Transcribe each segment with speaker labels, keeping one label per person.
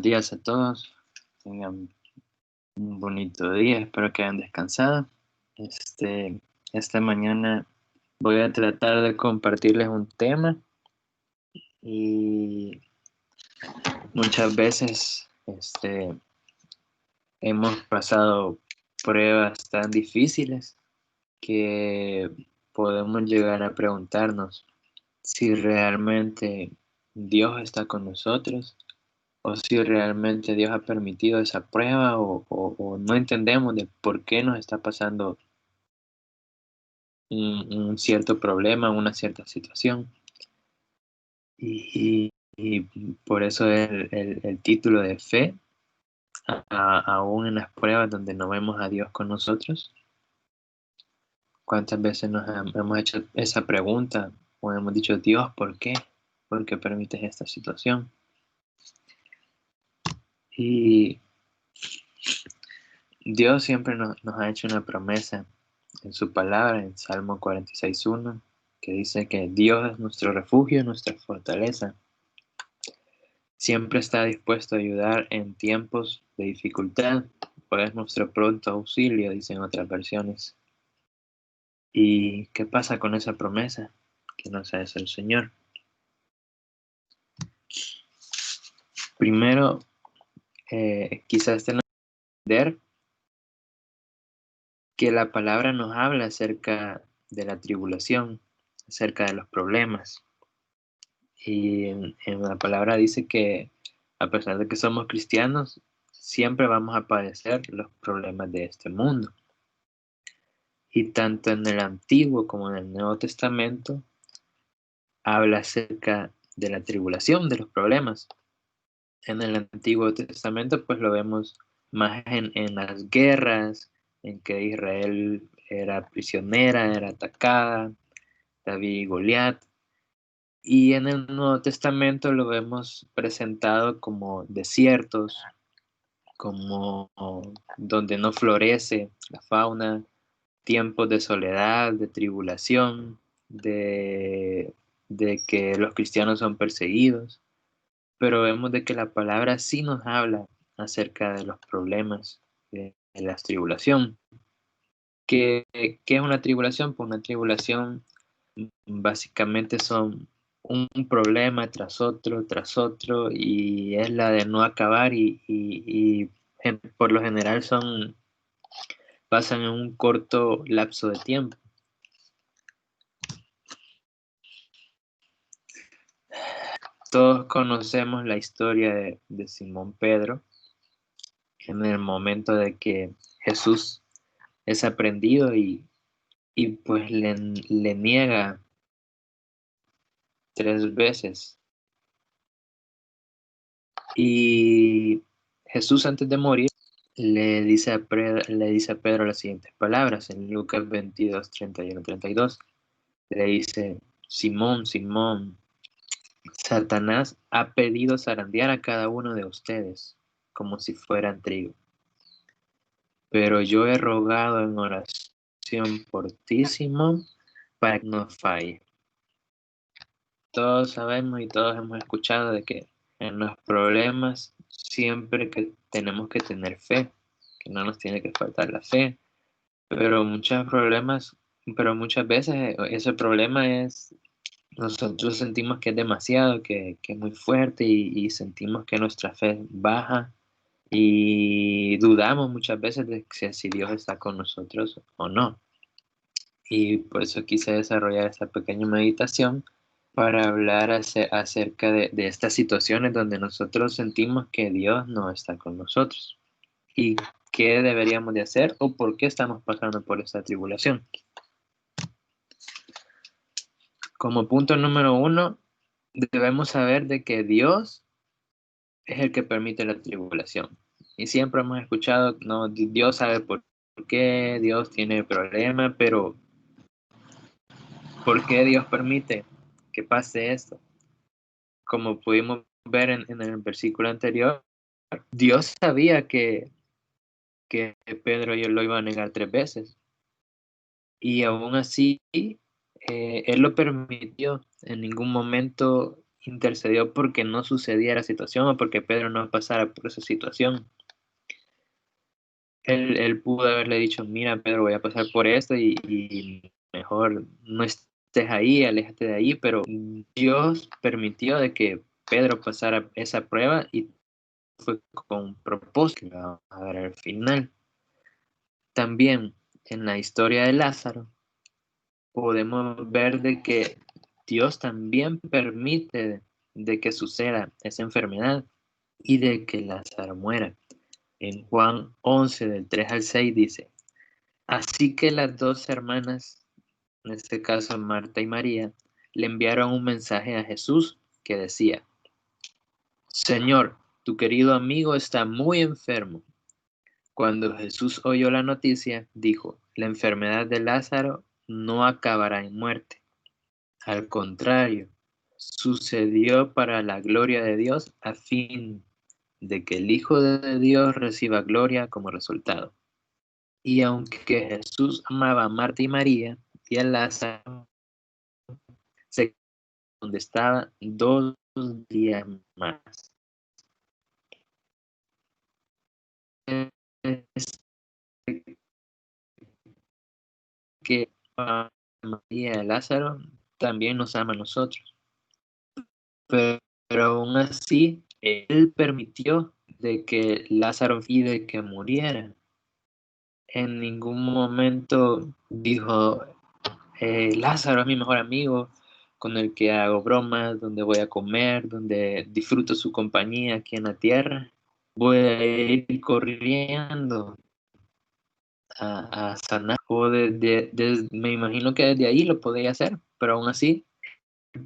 Speaker 1: días a todos. Tengan un bonito día. Espero que hayan descansado. Este, esta mañana voy a tratar de compartirles un tema y muchas veces hemos pasado pruebas tan difíciles que podemos llegar a preguntarnos si realmente Dios está con nosotros o si realmente Dios ha permitido esa prueba o no entendemos de por qué nos está pasando un cierto problema, una cierta situación. Y por eso el título de fe, aún en las pruebas donde no vemos a Dios con nosotros. ¿Cuántas veces hemos hecho esa pregunta o hemos dicho, Dios, ¿por qué? ¿Por qué permites esta situación? Y Dios siempre nos ha hecho una promesa en su palabra, en Salmo 46:1, que dice que Dios es nuestro refugio, nuestra fortaleza. Siempre está dispuesto a ayudar en tiempos de dificultad, pues es nuestro pronto auxilio, dicen otras versiones. ¿Y qué pasa con esa promesa que nos hace el Señor? Primero, quizás tenemos que entender que la palabra nos habla acerca de la tribulación, acerca de los problemas. Y en la palabra dice que a pesar de que somos cristianos, siempre vamos a padecer los problemas de este mundo. Y tanto en el Antiguo como en el Nuevo Testamento habla acerca de la tribulación, de los problemas. En el Antiguo Testamento pues lo vemos más en las guerras, en que Israel era prisionera, era atacada, David y Goliat. Y en el Nuevo Testamento lo vemos presentado como desiertos, como donde no florece la fauna, tiempos de soledad, de tribulación, de que los cristianos son perseguidos, pero vemos de que la palabra sí nos habla acerca de los problemas, de la tribulación. ¿Qué es una tribulación? Pues una tribulación básicamente son un problema tras otro, y es la de no acabar y por lo general pasan en un corto lapso de tiempo. Todos conocemos la historia de Simón Pedro en el momento de que Jesús es aprendido y pues le niega 3 veces. Y Jesús, antes de morir, le dice a Pedro las siguientes palabras en Lucas 22, 31, 32. Le dice, Simón, Simón, Satanás ha pedido zarandear a cada uno de ustedes como si fueran trigo. Pero yo he rogado en oración por ti, Simón, para que no falle. Todos sabemos y todos hemos escuchado de que en los problemas siempre que tenemos que tener fe, que no nos tiene que faltar la fe, pero muchas veces ese problema nosotros sentimos que es demasiado, que es muy fuerte y sentimos que nuestra fe baja y dudamos muchas veces de si Dios está con nosotros o no. Y por eso quise desarrollar esta pequeña meditación para hablar acerca de estas situaciones donde nosotros sentimos que Dios no está con nosotros y qué deberíamos de hacer o por qué estamos pasando por esta tribulación. Como punto número 1, debemos saber de que Dios es el que permite la tribulación. Y siempre hemos escuchado, no, Dios sabe por qué, Dios tiene problemas, pero ¿por qué Dios permite que pase esto? Como pudimos ver en el versículo anterior, Dios sabía que Pedro lo iba a negar 3 veces. Y aún así, Él lo permitió. En ningún momento intercedió porque no sucediera situación o porque Pedro no pasara por esa situación. Él pudo haberle dicho, mira, Pedro, voy a pasar por esto y mejor no estés ahí, aléjate de ahí, pero Dios permitió de que Pedro pasara esa prueba y fue con propósito que vamos a ver al final. También en la historia de Lázaro podemos ver de que Dios también permite de que suceda esa enfermedad y de que Lázaro muera. En Juan 11, del 3 al 6 dice, así que las dos hermanas, en este caso Marta y María, le enviaron un mensaje a Jesús que decía, Señor, tu querido amigo está muy enfermo. Cuando Jesús oyó la noticia, dijo, la enfermedad de Lázaro no acabará en muerte. Al contrario, sucedió para la gloria de Dios a fin de que el Hijo de Dios reciba gloria como resultado. Y aunque Jesús amaba a Marta y María y a Lázaro, se quedó donde estaba 2 días más. Es que a María y a Lázaro también nos ama a nosotros. Pero aún así, él permitió de que Lázaro y de que muriera. En ningún momento dijo, Lázaro es mi mejor amigo, con el que hago bromas, donde voy a comer, donde disfruto su compañía aquí en la tierra. Voy a ir corriendo a sanar. O me imagino que desde ahí lo podía hacer, pero aún así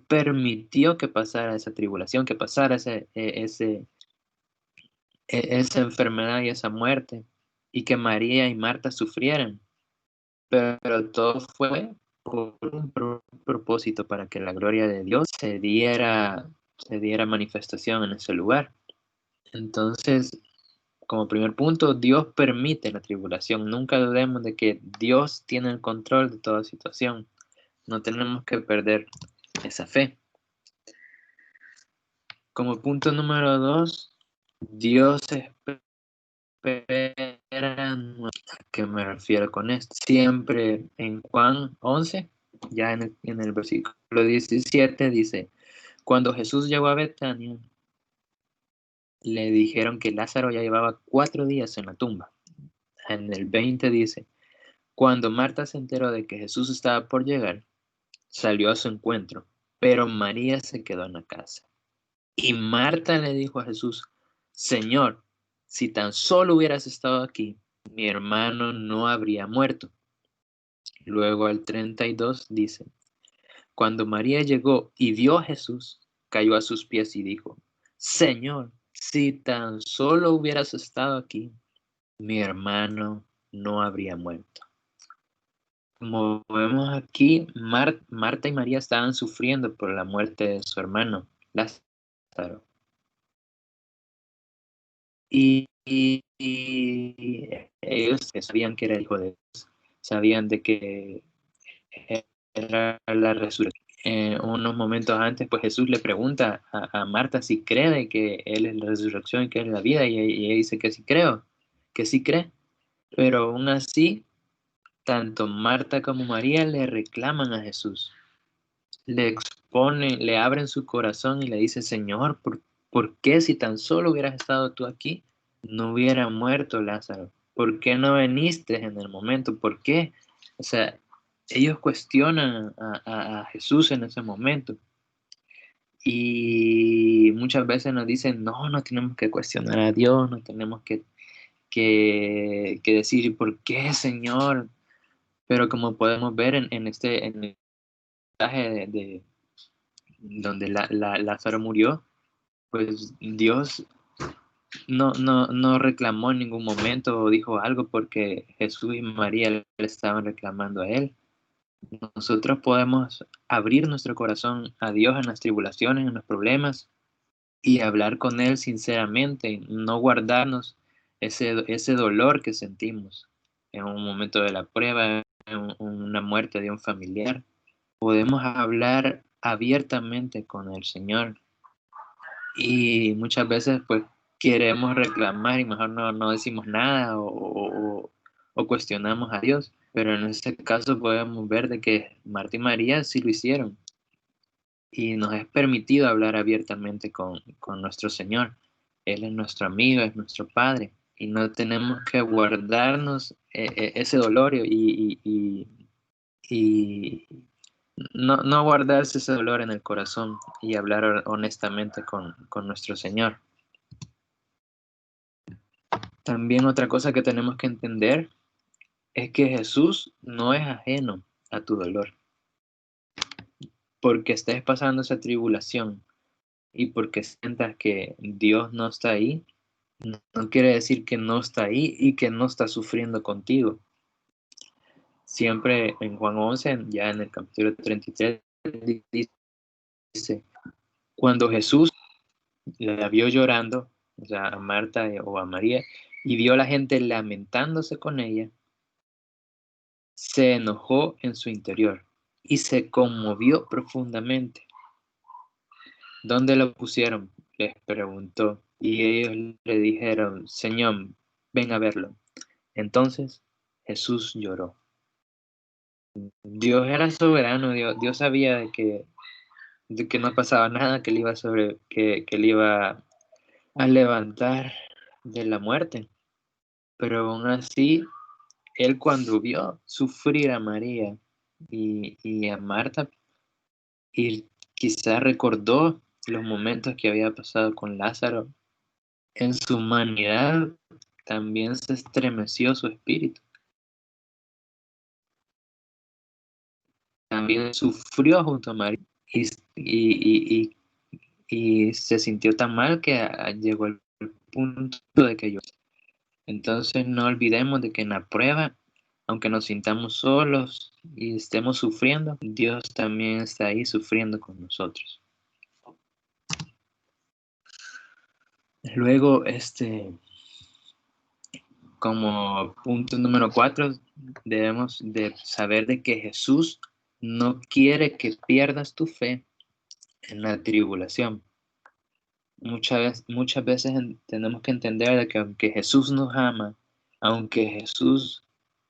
Speaker 1: permitió que pasara esa tribulación, que pasara esa enfermedad y esa muerte, y que María y Marta sufrieran. Pero todo fue por un propósito para que la gloria de Dios se diera manifestación en ese lugar. Entonces, como primer punto, Dios permite la tribulación. Nunca dudemos de que Dios tiene el control de toda situación. No tenemos que perder esa fe. Como punto número 2, Dios espera. ¿A qué me refiero con esto? Siempre en Juan 11, ya en el versículo 17 dice, cuando Jesús llegó a Betania, le dijeron que Lázaro ya llevaba 4 días en la tumba. En el 20 dice, cuando Marta se enteró de que Jesús estaba por llegar, salió a su encuentro, pero María se quedó en la casa. Y Marta le dijo a Jesús, Señor, si tan solo hubieras estado aquí, mi hermano no habría muerto. Luego el 32 dice, cuando María llegó y vio a Jesús, cayó a sus pies y dijo, Señor, si tan solo hubieras estado aquí, mi hermano no habría muerto. Como vemos aquí, Marta y María estaban sufriendo por la muerte de su hermano, Lázaro. Y ellos sabían que era el hijo de Dios, sabían de que era la resurrección. Unos momentos antes, pues Jesús le pregunta a Marta si cree de que Él es la resurrección y que Él es la vida, y ella dice que sí creo, que sí cree. Pero aún así, tanto Marta como María le reclaman a Jesús, le exponen, le abren su corazón y le dicen, Señor, ¿por qué si tan solo hubieras estado tú aquí, no hubiera muerto Lázaro? ¿Por qué no viniste en el momento? ¿Por qué? O sea, ellos cuestionan a Jesús en ese momento. Y muchas veces nos dicen, no, no tenemos que cuestionar a Dios, no tenemos que decir, ¿por qué, Señor? Pero como podemos ver en el pasaje donde Lázaro murió, pues Dios no reclamó en ningún momento o dijo algo porque Jesús y María le estaban reclamando a él. Nosotros podemos abrir nuestro corazón a Dios en las tribulaciones, en los problemas y hablar con Él sinceramente, no guardarnos ese dolor que sentimos en un momento de la prueba, en una muerte de un familiar. Podemos hablar abiertamente con el Señor Y muchas veces pues queremos reclamar y mejor no decimos nada o cuestionamos a Dios. Pero en este caso podemos ver de que Marta y María sí lo hicieron y nos es permitido hablar abiertamente con nuestro Señor. Él es nuestro amigo, es nuestro Padre y no tenemos que guardarnos ese dolor y no guardarse ese dolor en el corazón y hablar honestamente con nuestro Señor. También otra cosa que tenemos que entender es que Jesús no es ajeno a tu dolor. Porque estés pasando esa tribulación y porque sientas que Dios no está ahí, no quiere decir que no está ahí y que no está sufriendo contigo. Siempre en Juan 11, ya en el capítulo 33, dice, cuando Jesús la vio llorando, o sea, a Marta o a María, y vio a la gente lamentándose con ella, se enojó en su interior y se conmovió profundamente. ¿Dónde lo pusieron?, les preguntó, y ellos le dijeron, Señor, ven a verlo. Entonces Jesús lloró. Dios era soberano, Dios sabía de que no pasaba nada, que le iba a levantar de la muerte. Pero aún así, él cuando vio sufrir a María y a Marta, y quizás recordó los momentos que había pasado con Lázaro, en su humanidad también se estremeció su espíritu. También sufrió junto a María y, y se sintió tan mal que llegó al punto de que lloró. Entonces no olvidemos de que en la prueba, aunque nos sintamos solos y estemos sufriendo, Dios también está ahí sufriendo con nosotros. Luego, como punto número 4, debemos de saber de que Jesús no quiere que pierdas tu fe en la tribulación. Muchas veces tenemos que entender de que aunque Jesús nos ama, aunque Jesús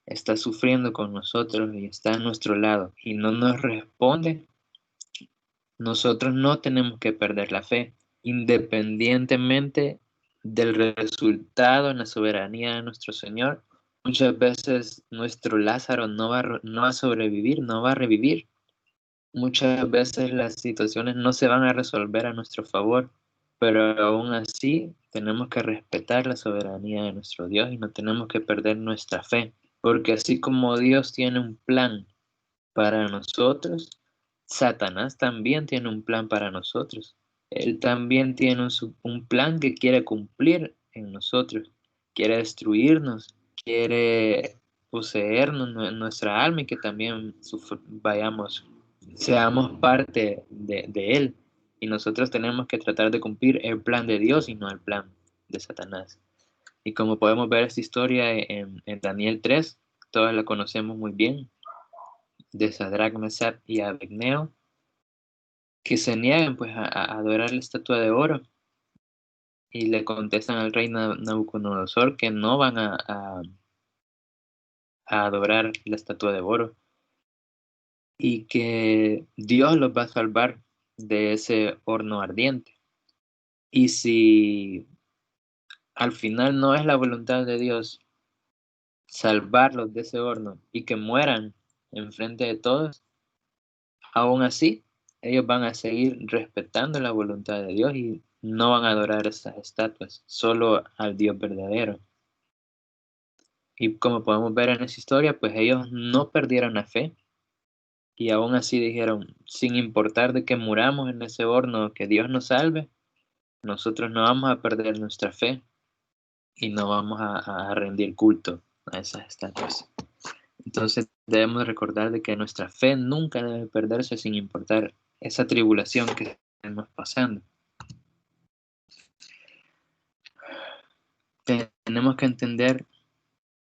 Speaker 1: está sufriendo con nosotros y está a nuestro lado y no nos responde, nosotros no tenemos que perder la fe, independientemente del resultado en la soberanía de nuestro Señor. Muchas veces nuestro Lázaro no va a sobrevivir, no va a revivir. Muchas veces las situaciones no se van a resolver a nuestro favor, pero aún así tenemos que respetar la soberanía de nuestro Dios y no tenemos que perder nuestra fe, porque así como Dios tiene un plan para nosotros, Satanás también tiene un plan para nosotros. Él también tiene un plan que quiere cumplir en nosotros. Quiere destruirnos, quiere poseernos nuestra alma y que también seamos parte de Él. Y nosotros tenemos que tratar de cumplir el plan de Dios y no el plan de Satanás. Y como podemos ver esta historia en Daniel 3, todos la conocemos muy bien, de Sadrach, Mesach y Abednego, que se niegan pues a adorar la estatua de oro y le contestan al rey Nabucodonosor que no van a adorar la estatua de oro y que Dios los va a salvar de ese horno ardiente. Y si al final no es la voluntad de Dios salvarlos de ese horno y que mueran enfrente de todos, aún así ellos van a seguir respetando la voluntad de Dios y no van a adorar esas estatuas, solo al Dios verdadero. Y como podemos ver en esa historia, pues ellos no perdieron la fe y aún así dijeron, sin importar de que muramos en ese horno, que Dios nos salve, nosotros no vamos a perder nuestra fe y no vamos a rendir culto a esas estatuas. Entonces debemos recordar de que nuestra fe nunca debe perderse sin importar esa tribulación que estemos pasando. Tenemos que entender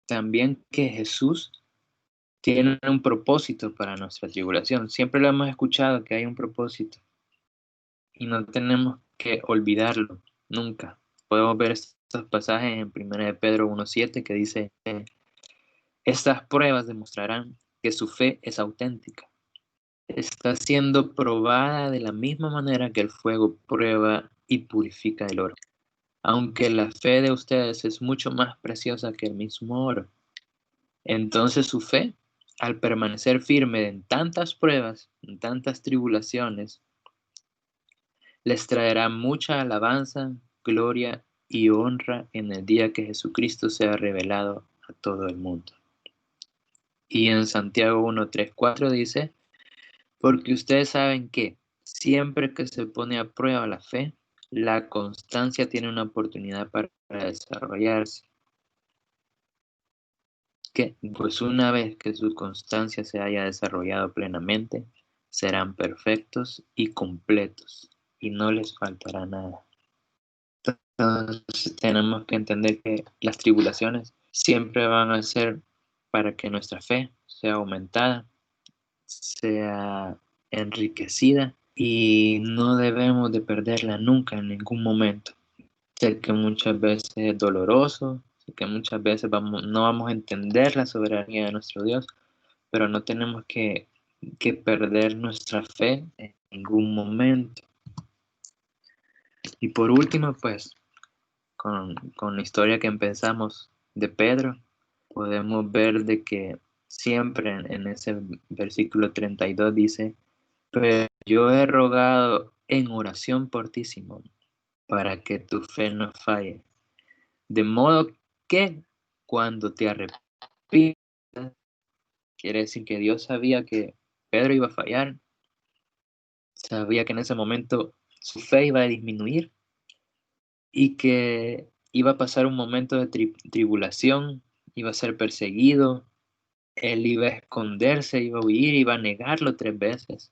Speaker 1: también que Jesús tiene un propósito para nuestra tribulación. Siempre lo hemos escuchado que hay un propósito y no tenemos que olvidarlo, nunca. Podemos ver estos pasajes en 1 de Pedro 1:7 que dice, estas pruebas demostrarán que su fe es auténtica. Está siendo probada de la misma manera que el fuego prueba y purifica el oro. Aunque la fe de ustedes es mucho más preciosa que el mismo oro. Entonces su fe, al permanecer firme en tantas pruebas, en tantas tribulaciones, les traerá mucha alabanza, gloria y honra en el día que Jesucristo sea revelado a todo el mundo. Y en Santiago 1:3-4 dice, porque ustedes saben que siempre que se pone a prueba la fe, la constancia tiene una oportunidad para desarrollarse. Que pues una vez que su constancia se haya desarrollado plenamente, serán perfectos y completos y no les faltará nada. Entonces tenemos que entender que las tribulaciones siempre van a ser para que nuestra fe sea aumentada, sea enriquecida y no debemos de perderla nunca en ningún momento. Sé que muchas veces es doloroso, sé que muchas veces no vamos a entender la soberanía de nuestro Dios, pero no tenemos que perder nuestra fe en ningún momento. Y por último, pues, con la historia que empezamos de Pedro, podemos ver de que siempre en ese versículo 32 dice, pero yo he rogado en oración por ti, Simón, para que tu fe no falle. De modo que cuando te arrepientas, quiere decir que Dios sabía que Pedro iba a fallar, sabía que en ese momento su fe iba a disminuir y que iba a pasar un momento de tribulación, iba a ser perseguido, él iba a esconderse, iba a huir, iba a negarlo 3 veces.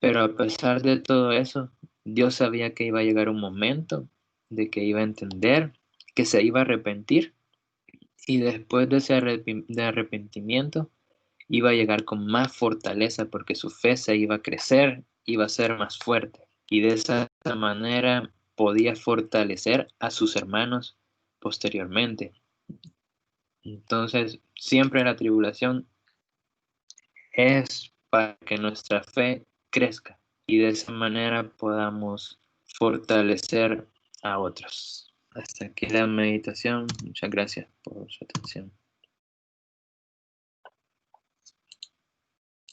Speaker 1: Pero a pesar de todo eso, Dios sabía que iba a llegar un momento de que iba a entender, que se iba a arrepentir y después de ese arrepentimiento iba a llegar con más fortaleza porque su fe se iba a crecer, iba a ser más fuerte y de esa manera podía fortalecer a sus hermanos posteriormente. Entonces, siempre la tribulación es para que nuestra fe crezca y de esa manera podamos fortalecer a otros. Hasta aquí la meditación. Muchas gracias por su atención.